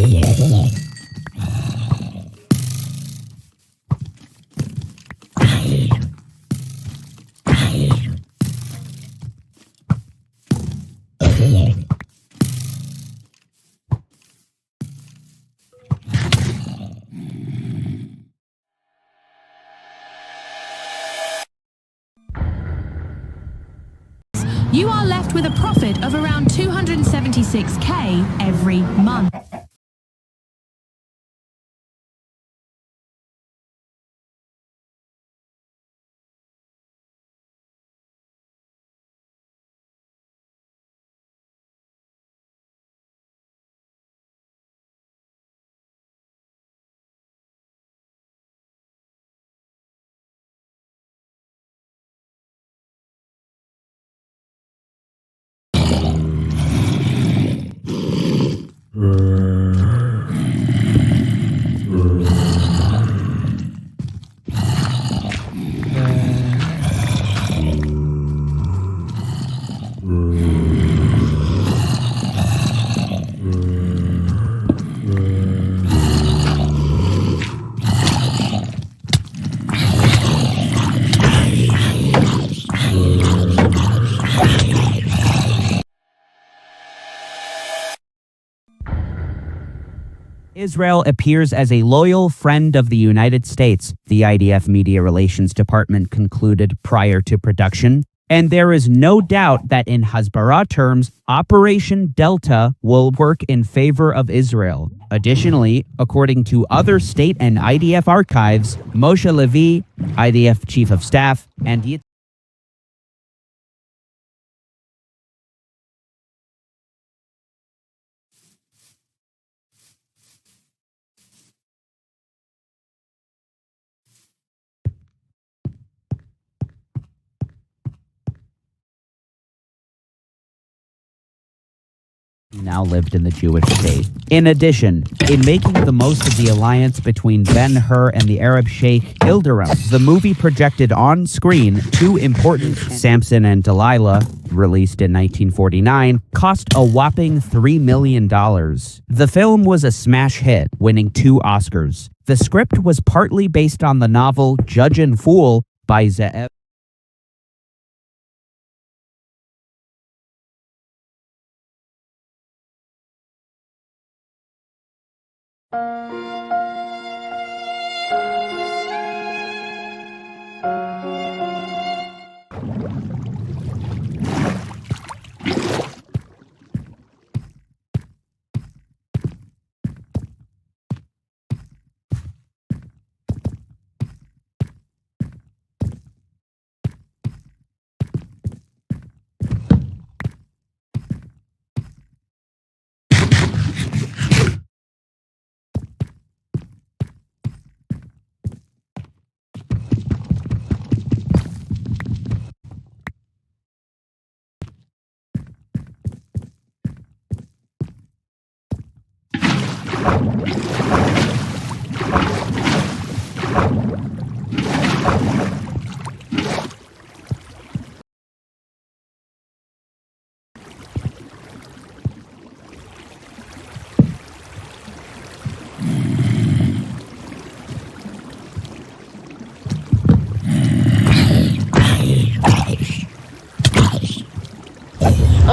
You are left with a profit of around $276K every month. Israel appears as a loyal friend of the United States, the IDF Media Relations Department concluded prior to production, and there is no doubt that in Hasbara terms, Operation Delta will work in favor of Israel. Additionally, according to other state and IDF archives, Moshe Levi, IDF Chief of Staff, and now lived in the Jewish state. In addition, in making the most of the alliance between Ben-Hur and the Arab Sheikh Ilderim, the movie projected on screen two important Samson and Delilah, released in 1949, cost a whopping $3 million. The film was a smash hit, winning 2 Oscars. The script was partly based on the novel Judge and Fool by Ze'ev.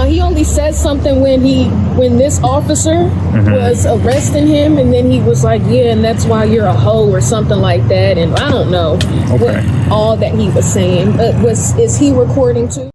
He only said something when this officer was arresting him, and then he was like, yeah, and that's why you're a hoe or something like that, and I don't know what all that he was saying. But is he recording too?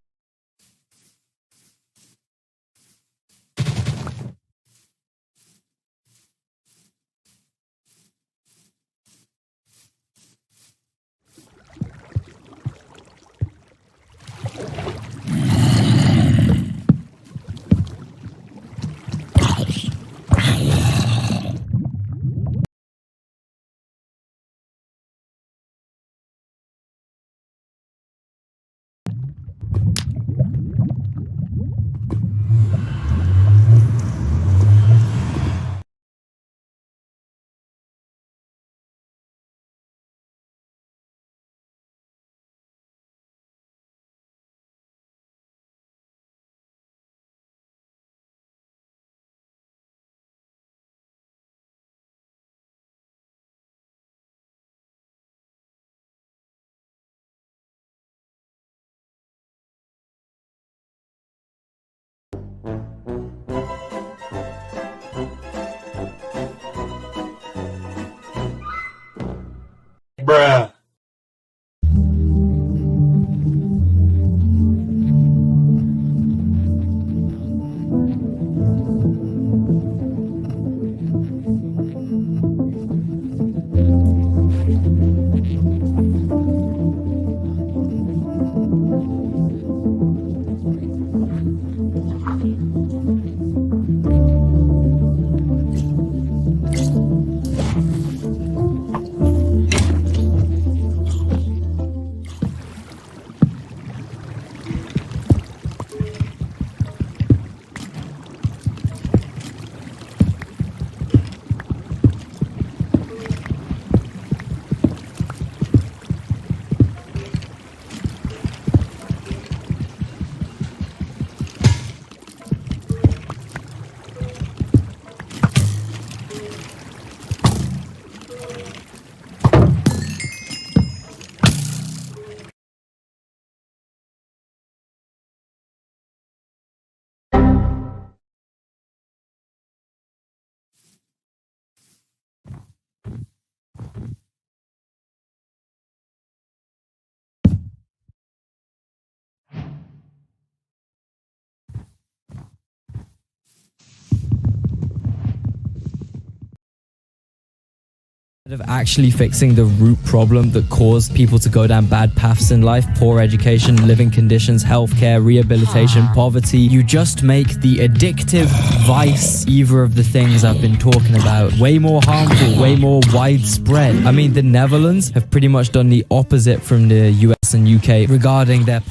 Of actually fixing the root problem that caused people to go down bad paths in life, poor education, living conditions, healthcare, rehabilitation, poverty, you just make the addictive vice, either of the things I've been talking about, way more harmful, way more widespread. I mean, the Netherlands have pretty much done the opposite from the US and UK regarding their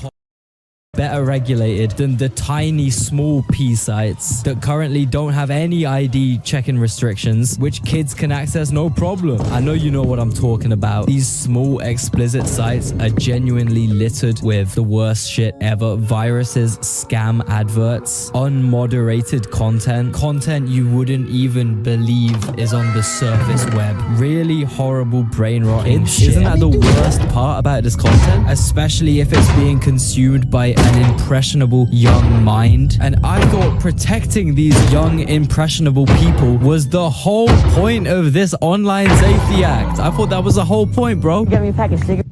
better regulated than the tiny small P sites that currently don't have any ID check-in restrictions, which kids can access no problem. I know you know what I'm talking about. These small explicit sites are genuinely littered with the worst shit ever. Viruses, scam adverts, unmoderated content you wouldn't even believe is on the surface web. Really horrible brain rotting shit. Isn't that the worst part about this content? Especially if it's being consumed by an impressionable young mind. And I thought protecting these young impressionable people was the whole point of this Online Safety Act. I thought that was the whole point, bro. Get me a pack of cigarettes.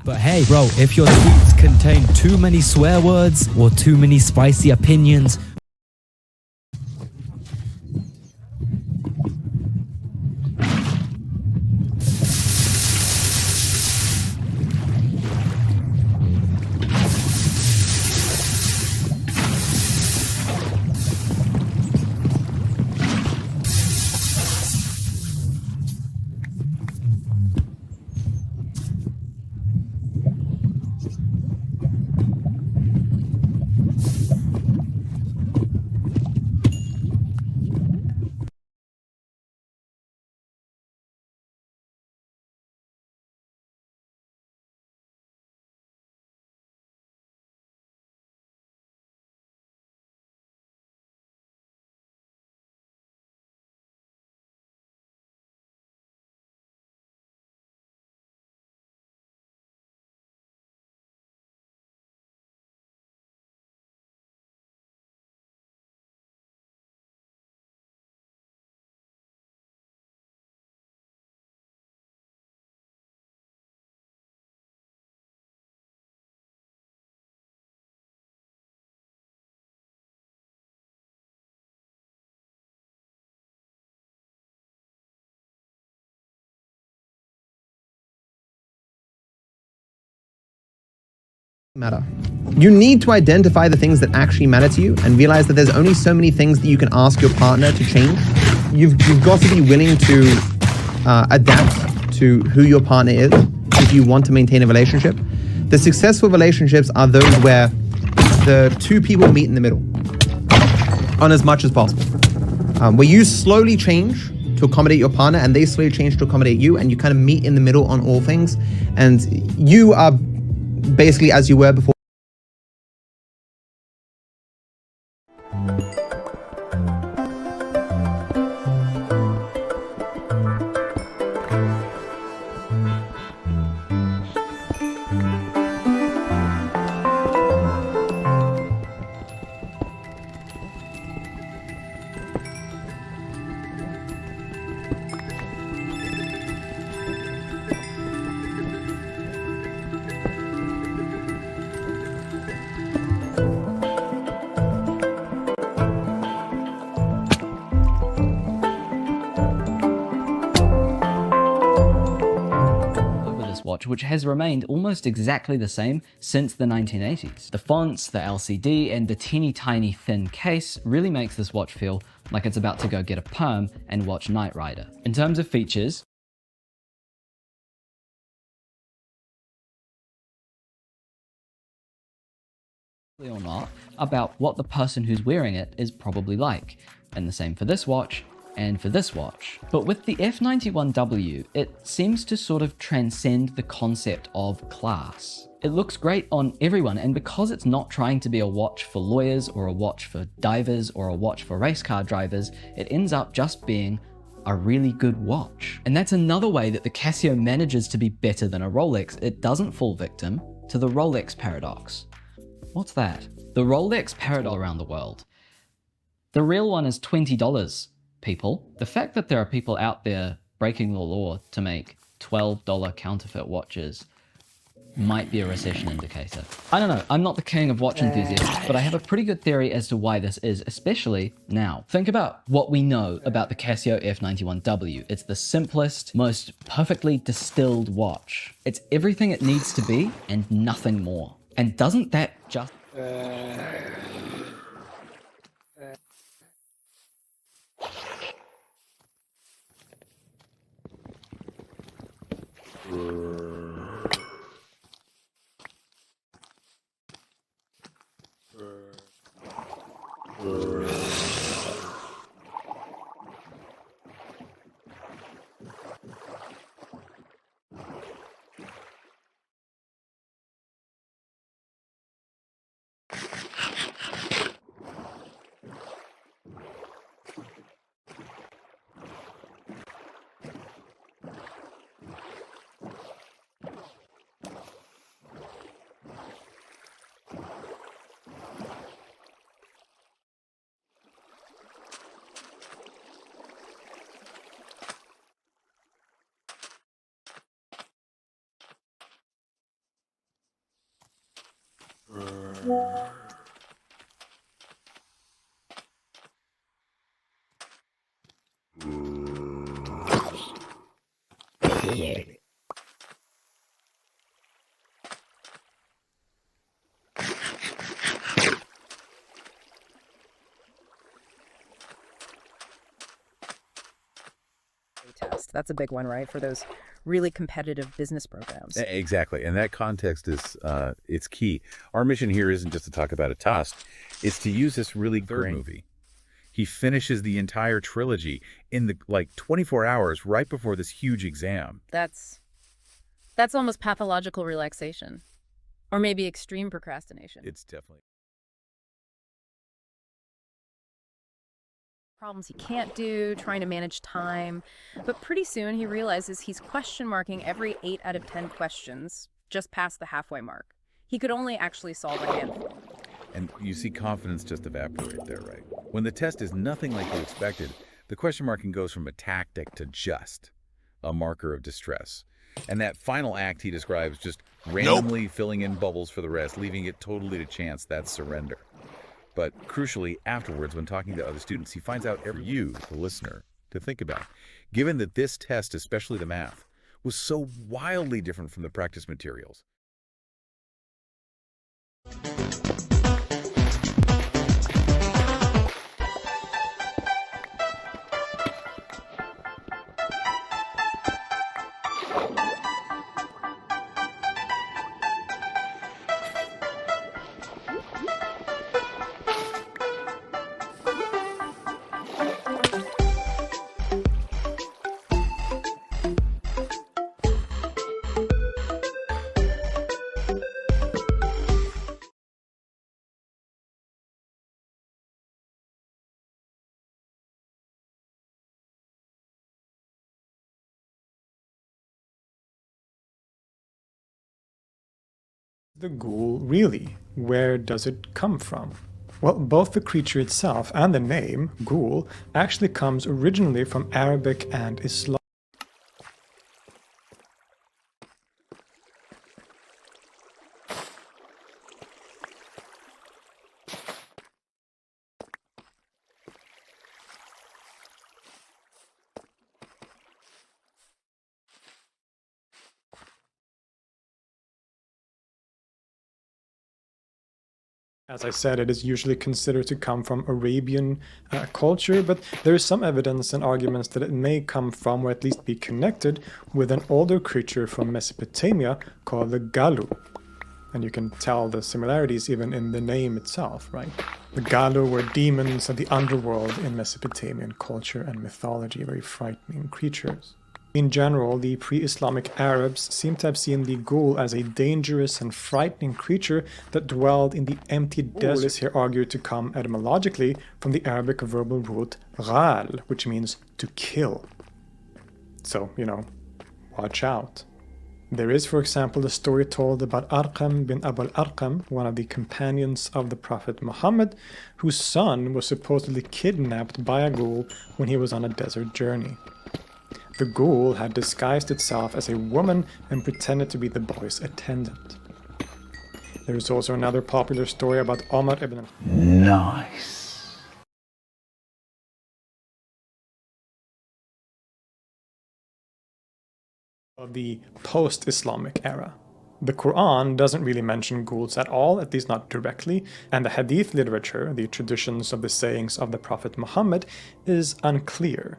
But hey, bro, if your tweets contain too many swear words or too many spicy opinions, matter. You need to identify the things that actually matter to you and realize that there's only so many things that you can ask your partner to change. You've got to be willing to adapt to who your partner is if you want to maintain a relationship. The successful relationships are those where the two people meet in the middle on as much as possible. Where you slowly change to accommodate your partner and they slowly change to accommodate you, and you kind of meet in the middle on all things, and you are basically as you were before. watch, which has remained almost exactly the same since the 1980s. The fonts, the LCD, and the teeny tiny thin case really makes this watch feel like it's about to go get a perm and watch Knight Rider. In terms of features, or not, about what the person who's wearing it is probably like, and the same for this watch and for this watch. But with the F91W, it seems to sort of transcend the concept of class. It looks great on everyone, and because it's not trying to be a watch for lawyers or a watch for divers or a watch for race car drivers, it ends up just being a really good watch. And that's another way that the Casio manages to be better than a Rolex. It doesn't fall victim to the Rolex paradox. What's that? The Rolex paradox around the world. The real one is $20, people. The fact that there are people out there breaking the law to make $12 counterfeit watches might be a recession indicator. I don't know, I'm not the king of watch enthusiasts, but I have a pretty good theory as to why this is, especially now. Think about what we know about the Casio F91W. It's the simplest, most perfectly distilled watch. It's everything it needs to be and nothing more. And doesn't that just... Test. That's a big one, right? For those really competitive business programs. Exactly. And that context is it's key. Our mission here isn't just to talk about a test. It's to use this really great movie. He finishes the entire trilogy in the 24 hours right before this huge exam. That's almost pathological relaxation. Or maybe extreme procrastination. It's definitely. Problems he can't do, trying to manage time. But pretty soon he realizes he's question marking every 8 out of 10 questions just past the halfway mark. He could only actually solve a handful. And you see confidence just evaporate there, right? When the test is nothing like you expected, the question marking goes from a tactic to just a marker of distress. And that final act he describes, just randomly filling in bubbles for the rest, leaving it totally to chance, that's surrender. But crucially, afterwards, when talking to other students, he finds out for you, the listener, to think about. Given that this test, especially the math, was so wildly different from the practice materials. The ghoul really? Where does it come from? Well, both the creature itself and the name, ghoul, actually comes originally from Arabic and Islam. As I said, it is usually considered to come from Arabian culture, but there is some evidence and arguments that it may come from, or at least be connected, with an older creature from Mesopotamia called the Galu. And you can tell the similarities even in the name itself, right? The Galu were demons of the underworld in Mesopotamian culture and mythology, very frightening creatures. In general, the pre-Islamic Arabs seem to have seen the ghoul as a dangerous and frightening creature that dwelled in the empty desert. Is here argued to come etymologically from the Arabic verbal root ghal, which means to kill. So, watch out. There is, for example, a story told about Arqam bin Abu al-Arqam, one of the companions of the Prophet Muhammad, whose son was supposedly kidnapped by a ghoul when he was on a desert journey. The ghoul had disguised itself as a woman and pretended to be the boy's attendant. There is also another popular story about Omar ibn Nice. of the post-Islamic era. The Quran doesn't really mention ghouls at all, at least not directly, and the Hadith literature, the traditions of the sayings of the Prophet Muhammad, is unclear.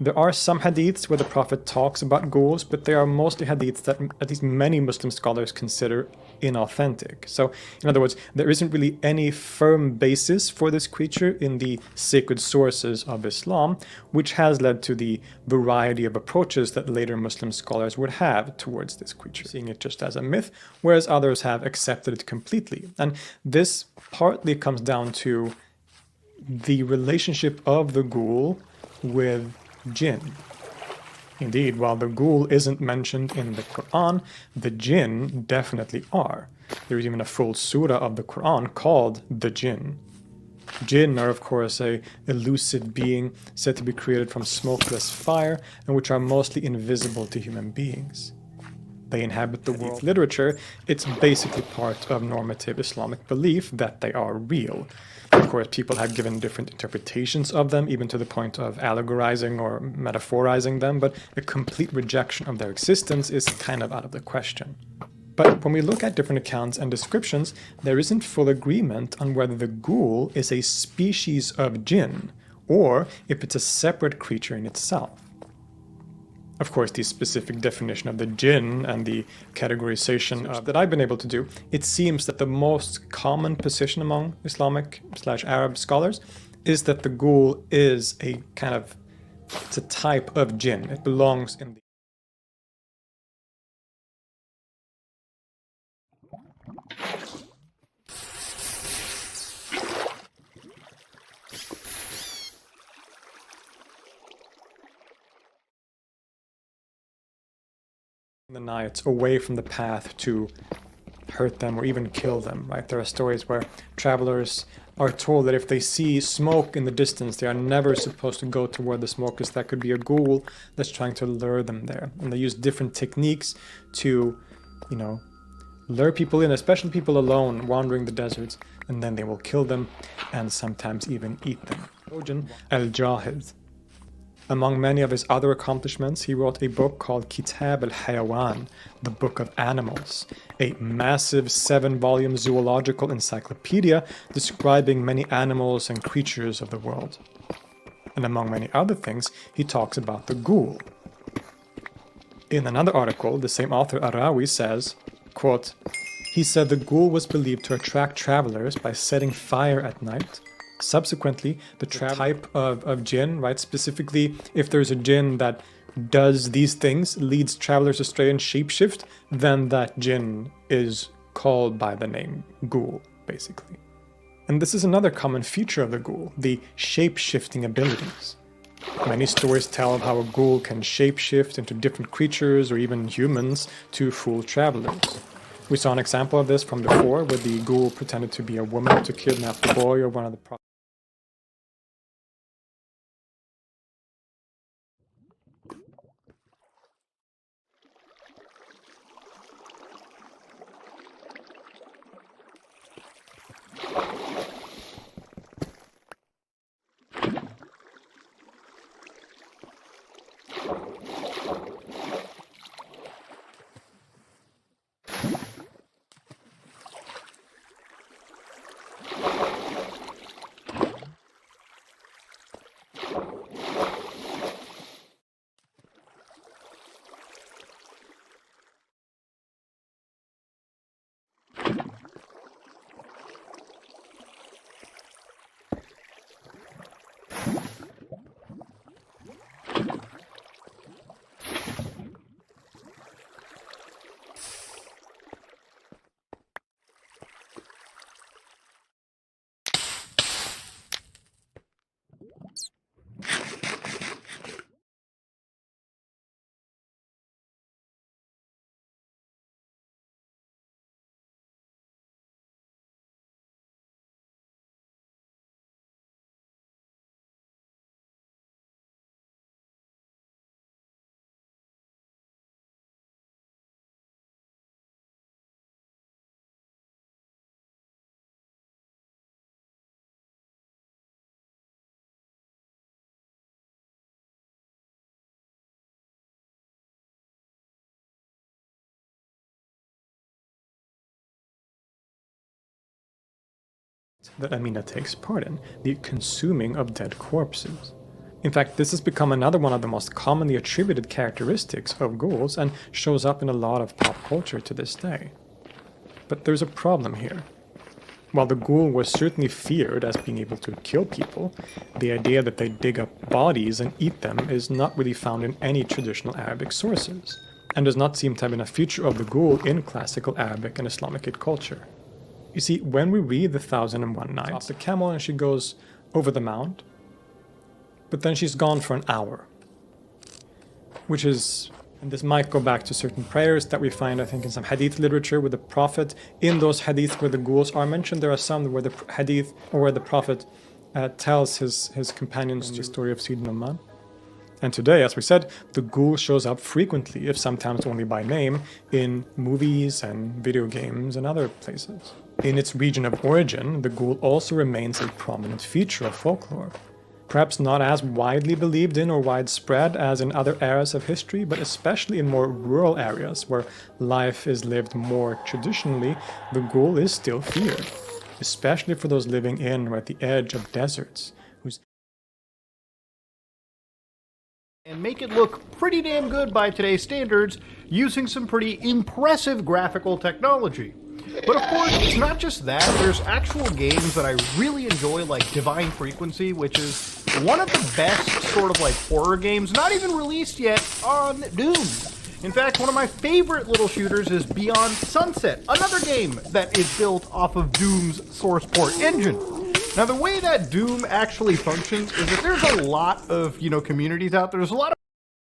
There are some hadiths where the Prophet talks about ghouls, but they are mostly hadiths that at least many Muslim scholars consider inauthentic. So, in other words, there isn't really any firm basis for this creature in the sacred sources of Islam, which has led to the variety of approaches that later Muslim scholars would have towards this creature, seeing it just as a myth, whereas others have accepted it completely. And this partly comes down to the relationship of the ghoul with jinn. Indeed, while the ghoul isn't mentioned in the Quran, the jinn definitely are. There is even a full surah of the Quran called the jinn. Jinn are, of course, a elusive being said to be created from smokeless fire and which are mostly invisible to human beings. They inhabit the world. Literature, it's basically part of normative Islamic belief that they are real. Of course, people have given different interpretations of them, even to the point of allegorizing or metaphorizing them, but a complete rejection of their existence is kind of out of the question. But when we look at different accounts and descriptions, there isn't full agreement on whether the ghoul is a species of jinn, or if it's a separate creature in itself. Of course, the specific definition of the jinn and the categorization that I've been able to do, it seems that the most common position among Islamic/Arab scholars is that the ghoul is it's a type of jinn. It belongs in the Naites away from the path to hurt them or even kill them, right? There are stories where travelers are told that if they see smoke in the distance, they are never supposed to go toward the smoke because that could be a ghoul that's trying to lure them there. And they use different techniques to, lure people in, especially people alone wandering the deserts, and then they will kill them and sometimes even eat them. Al-Jahid. Among many of his other accomplishments, he wrote a book called Kitab al-Hayawan, the Book of Animals, a massive 7-volume zoological encyclopedia describing many animals and creatures of the world. And among many other things, he talks about the ghoul. In another article, the same author Arawi says, quote, he said the ghoul was believed to attract travelers by setting fire at night. Subsequently, the type of jinn, right? Specifically, if there's a jinn that does these things, leads travelers astray and shapeshift, then that jinn is called by the name ghoul, basically. And this is another common feature of the ghoul, the shape-shifting abilities. Many stories tell of how a ghoul can shapeshift into different creatures or even humans to fool travelers. We saw an example of this from before, where the ghoul pretended to be a woman to kidnap the boy or one of the that Amina takes part in, the consuming of dead corpses. In fact, this has become another one of the most commonly attributed characteristics of ghouls and shows up in a lot of pop culture to this day. But there's a problem here. While the ghoul was certainly feared as being able to kill people, the idea that they dig up bodies and eat them is not really found in any traditional Arabic sources, and does not seem to have been a feature of the ghoul in classical Arabic and Islamic culture. You see, when we read the 1001 Nights, off the camel and she goes over the mount, but then she's gone for an hour. Which is, and this might go back to certain prayers that we find, I think, in some hadith literature with the Prophet. In those hadiths where the ghouls are mentioned, there are some where the hadith, or where the Prophet tells his companions the story of Sayyidina Nu'man. And today, as we said, the ghoul shows up frequently, if sometimes only by name, in movies and video games and other places. In its region of origin, the ghoul also remains a prominent feature of folklore. Perhaps not as widely believed in or widespread as in other eras of history, but especially in more rural areas where life is lived more traditionally, the ghoul is still feared, especially for those living in or at the edge of deserts, and make it look pretty damn good by today's standards using some pretty impressive graphical technology. But of course, it's not just that. There's actual games that I really enjoy, like Divine Frequency, which is one of the best sort of like horror games, not even released yet, on Doom. In fact, one of my favorite little shooters is Beyond Sunset, another game that is built off of Doom's source port engine. Now, the way that Doom actually functions is that there's a lot of, communities out there. There's a lot of,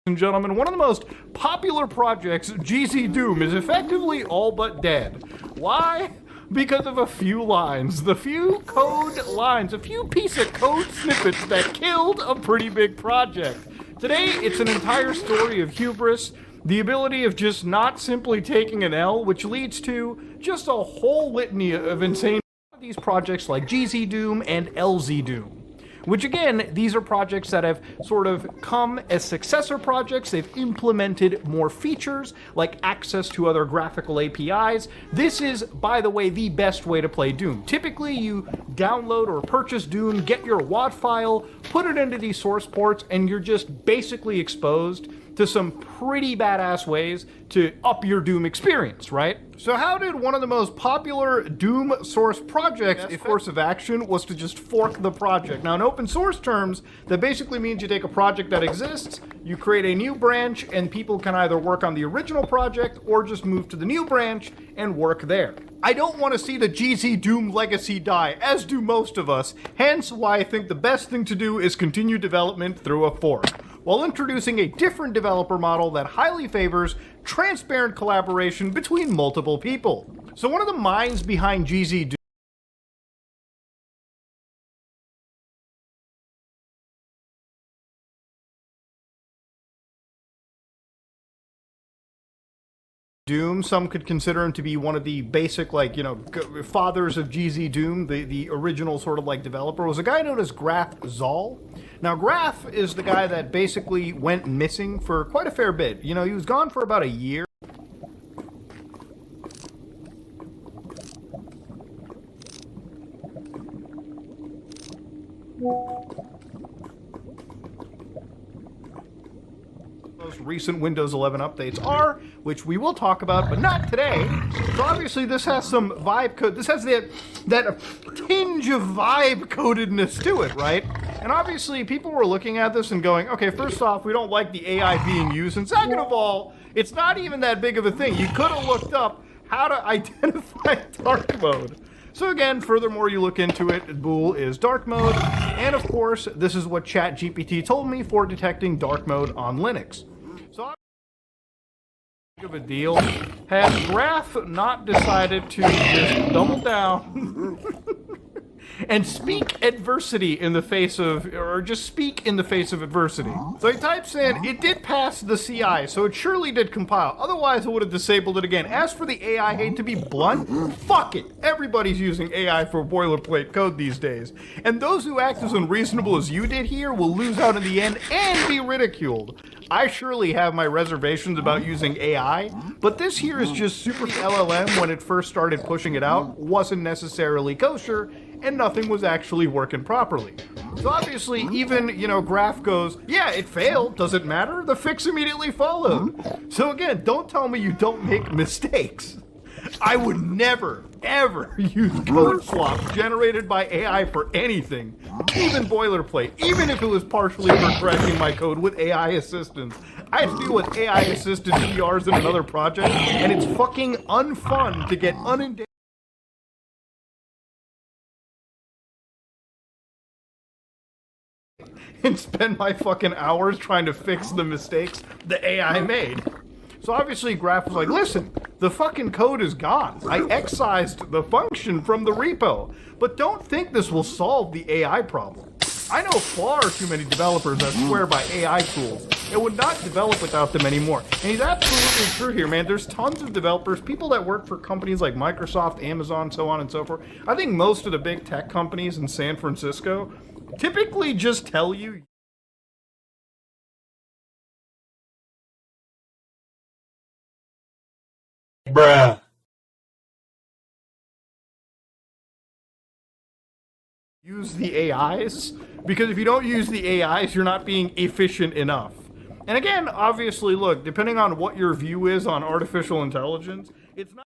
and gentlemen, one of the most popular projects, GZ Doom, is effectively all but dead. Why? Because of a few lines. The few code lines, a few piece of code snippets that killed a pretty big project. Today, it's an entire story of hubris, the ability of just not simply taking an L, which leads to just a whole litany of insane these projects like GZ Doom and LZ Doom. Which again, these are projects that have sort of come as successor projects. They've implemented more features, like access to other graphical APIs. This is, by the way, the best way to play Doom. Typically, you download or purchase Doom, get your WAD file, put it into these source ports, and you're just basically exposed to some pretty badass ways to up your Doom experience, right? So how did one of the most popular Doom source projects, a course of action, was to just fork the project? Now, in open source terms, that basically means you take a project that exists, you create a new branch, and people can either work on the original project or just move to the new branch and work there. I don't want to see the GZ Doom legacy die, as do most of us, hence why I think the best thing to do is continue development through a fork, while introducing a different developer model that highly favors transparent collaboration between multiple people. So one of the minds behind GZ Doom, some could consider him to be one of the basic, fathers of GZ Doom, the original sort of like developer, was a guy known as Graf Zoll. Now, Graf is the guy that basically went missing for quite a fair bit. He was gone for about a year. Most recent Windows 11 updates are, which we will talk about, but not today. So obviously this has some vibe code. This has that tinge of vibe codedness to it, right? And obviously people were looking at this and going, okay, first off, we don't like the AI being used, and second of all, it's not even that big of a thing. You could have looked up how to identify dark mode. So again, furthermore, you look into it, Bool is dark mode, and of course, this is what ChatGPT told me for detecting dark mode on Linux. So of a deal, has Graf not decided to just double down and speak adversity in the face of, or just speak in the face of adversity? So he types in, it did pass the CI, so it surely did compile. Otherwise, I would have disabled it again. As for the AI, I hate to be blunt, fuck it. Everybody's using AI for boilerplate code these days. And those who act as unreasonable as you did here will lose out in the end and be ridiculed. I surely have my reservations about using AI, but this here is just super LLM when it first started pushing it out, wasn't necessarily kosher, and nothing was actually working properly. So obviously, even, Graph goes, yeah, it failed, doesn't matter, the fix immediately followed. So again, don't tell me you don't make mistakes. I would never, ever use code swaps generated by AI for anything, even boilerplate, even if it was partially for correcting my code with AI assistance. I have to deal with AI assisted PRs in another project, and it's fucking unfun to get inundated and spend my fucking hours trying to fix the mistakes the AI made. So obviously Graph was like, listen, the fucking code is gone. I excised the function from the repo, but don't think this will solve the AI problem. I know far too many developers that swear by AI tools and would not develop without them anymore. And he's absolutely true here, man. There's tons of developers, people that work for companies like Microsoft, Amazon, so on and so forth. I think most of the big tech companies in San Francisco typically just tell you Bruh. use the AIs, because if you don't use the AIs, you're not being efficient enough. And again, obviously, look, depending on what your view is on artificial intelligence, it's not